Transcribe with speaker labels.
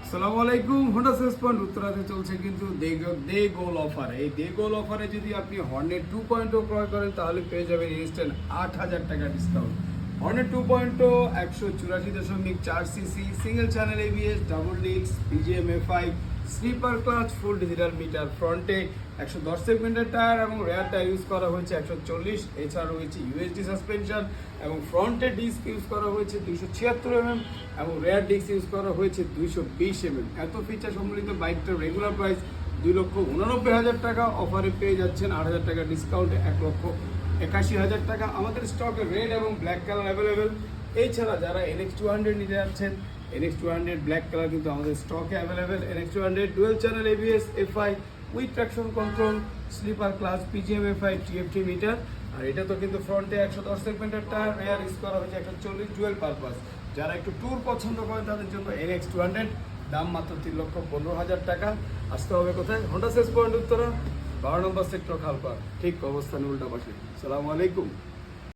Speaker 1: আসসালামু আলাইকুম। Honda sales point উত্তরাতে চলছে কিন্তু দে গোল অফার। এই দে গোল অফারে যদি আপনি হর্নেট 2.0 ক্রয় করেন তাহলে পেয়ে যাবেন ইনস্ট্যান্ট 8,000 টাকা discount. Hornet 2.0 184.4 CC single channel ABS double disc BGM FI slipper clutch full digital meter, ফ্রন্টে 110 সেগমেন্টের টায়ার এবং রেয়ার টায়ার ইউজ করা হয়েছে 140। এছাড়া রয়েছে ইউএসডি সাসপেনশন এবং ফ্রন্টে ডিস্ক ইউজ করা হয়েছে 276 এবং রেয়ার ডিস্ক ইউজ করা হয়েছে 220 এত ফিচার সম্বলিত বাইকটার রেগুলার প্রাইস 2,89,000 টাকা। অফারে পেয়ে যাচ্ছেন 8,000 টাকা ডিসকাউন্টে 1,81,000 টাকা। আমাদের স্টকে রেড এবং ব্ল্যাক কালার অ্যাভেলেবেল। এছাড়া যারা NX200 নিতে যাচ্ছেন, NX200 ব্ল্যাক কালার কিন্তু আমাদের স্টকে available. NX200 dual channel ABS FI with traction control slipper clutch PGM FI TFT meter. আর এটা তো কিন্তু ফ্রন্টে 110 সেগমেন্টের টায়ার, রেয়ার ইউজ করা হয়েছে 140 ডুয়েল পারপাস। যারা একটু ট্যুর পছন্দ করেন তাদের জন্য NX200 দাম মাত্র 3,15,000 টাকা। আসতে হবে কোথায়? হোন্ডা সেলস পয়েন্ট উত্তরা 12 নম্বর সেক্টর খালপাড়, ঠিক অবস্থানে উল্টা পাশে। আসসালামু আলাইকুম।